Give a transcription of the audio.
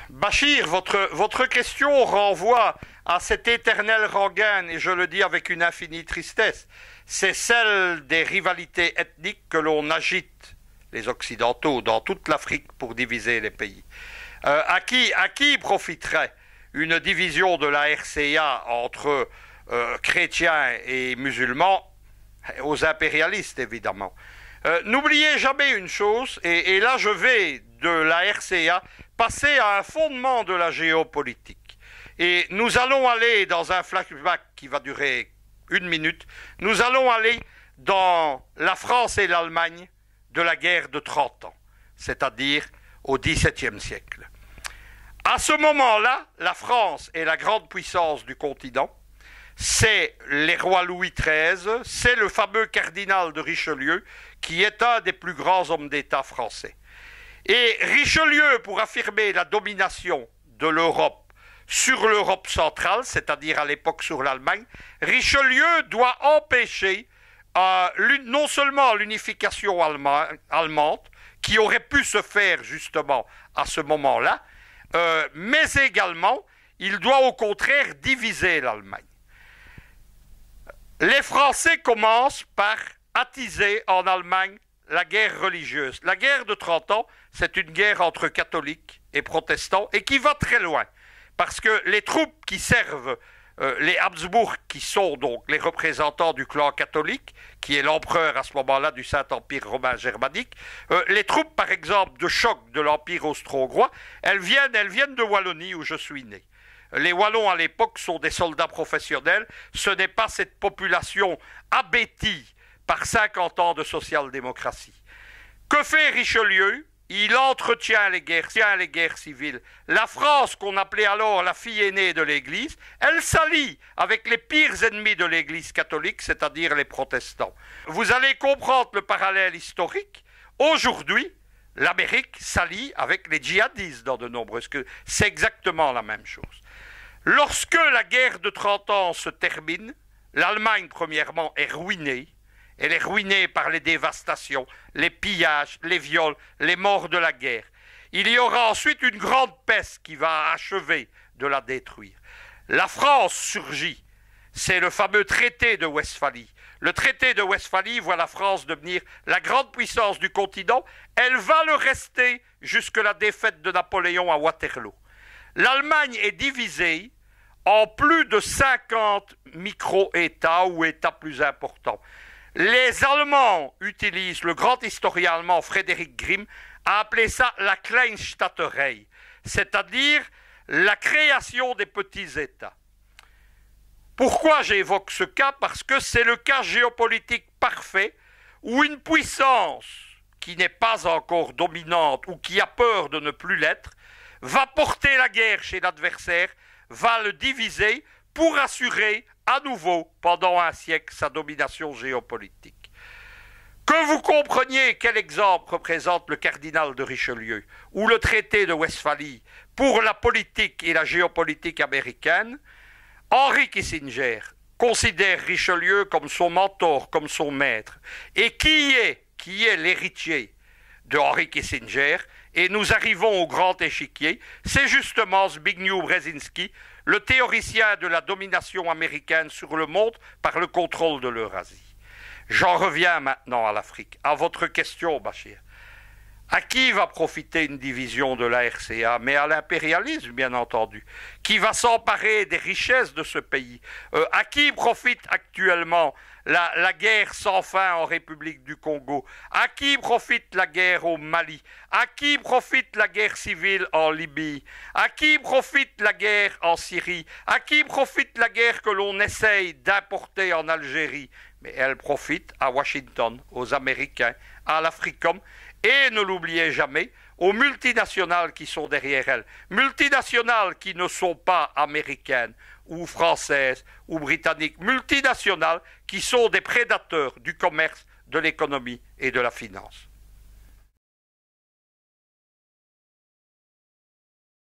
Bachir, votre question renvoie à cette éternelle rengaine, et je le dis avec une infinie tristesse. C'est celle des rivalités ethniques que l'on agite, les Occidentaux, dans toute l'Afrique pour diviser les pays. À qui profiterait une division de la RCA entre chrétiens et musulmans? Aux impérialistes, évidemment. N'oubliez jamais une chose, et là je vais de la RCA passer à un fondement de la géopolitique. Et nous allons aller dans un flashback qui va durer 1 minute, nous allons aller dans la France et l'Allemagne de la guerre de 30 ans, c'est-à-dire au XVIIe siècle. À ce moment-là, la France est la grande puissance du continent, c'est les rois Louis XIII, c'est le fameux cardinal de Richelieu, qui est un des plus grands hommes d'État français. Et Richelieu, pour affirmer la domination de l'Europe sur l'Europe centrale, c'est-à-dire à l'époque sur l'Allemagne, Richelieu doit empêcher non seulement l'unification allemande, qui aurait pu se faire justement à ce moment-là, mais également, il doit au contraire diviser l'Allemagne. Les Français commencent par attiser en Allemagne la guerre religieuse. La guerre de 30 ans, c'est une guerre entre catholiques et protestants et qui va très loin. Parce que les troupes qui servent les Habsbourg, qui sont donc les représentants du clan catholique, qui est l'empereur à ce moment-là du Saint-Empire romain germanique, les troupes par exemple de choc de l'Empire austro-hongrois, elles viennent de Wallonie où je suis né. Les Wallons à l'époque sont des soldats professionnels, ce n'est pas cette population abétie par 50 ans de social-démocratie. Que fait Richelieu? Il entretient les guerres civiles. La France, qu'on appelait alors la fille aînée de l'Église, elle s'allie avec les pires ennemis de l'Église catholique, c'est-à-dire les protestants. Vous allez comprendre le parallèle historique. Aujourd'hui, l'Amérique s'allie avec les djihadistes dans de nombreuses cas. C'est exactement la même chose. Lorsque la guerre de 30 ans se termine, l'Allemagne, premièrement, est ruinée. Elle est ruinée par les dévastations, les pillages, les viols, les morts de la guerre. Il y aura ensuite une grande peste qui va achever de la détruire. La France surgit. C'est le fameux traité de Westphalie. Le traité de Westphalie voit la France devenir la grande puissance du continent. Elle va le rester jusqu'à la défaite de Napoléon à Waterloo. L'Allemagne est divisée en plus de 50 micro-États ou États plus importants. Les Allemands utilisent, le grand historien allemand Frédéric Grimm a appelé ça la Kleinstaaterei, c'est-à-dire la création des petits États. Pourquoi j'évoque ce cas? Parce que c'est le cas géopolitique parfait où une puissance qui n'est pas encore dominante ou qui a peur de ne plus l'être va porter la guerre chez l'adversaire, va le diviser pour assurer à nouveau, pendant un siècle, sa domination géopolitique. Que vous compreniez quel exemple représente le cardinal de Richelieu ou le traité de Westphalie pour la politique et la géopolitique américaine, Henry Kissinger considère Richelieu comme son mentor, comme son maître. Et qui est l'héritier de Henry Kissinger? Et nous arrivons au grand échiquier, c'est justement Zbigniew Brzezinski, le théoricien de la domination américaine sur le monde par le contrôle de l'Eurasie. J'en reviens maintenant à l'Afrique. À votre question, Bachir. À qui va profiter une division de la RCA? Mais à l'impérialisme, bien entendu, qui va s'emparer des richesses de ce pays. À qui profite actuellement la guerre sans fin en République du Congo? À qui profite la guerre au Mali? À qui profite la guerre civile en Libye? À qui profite la guerre en Syrie? À qui profite la guerre que l'on essaye d'importer en Algérie? Mais elle profite à Washington, aux Américains, à l'Africom, et ne l'oubliez jamais, aux multinationales qui sont derrière elles. Multinationales qui ne sont pas américaines ou françaises ou britanniques. Multinationales qui sont des prédateurs du commerce, de l'économie et de la finance.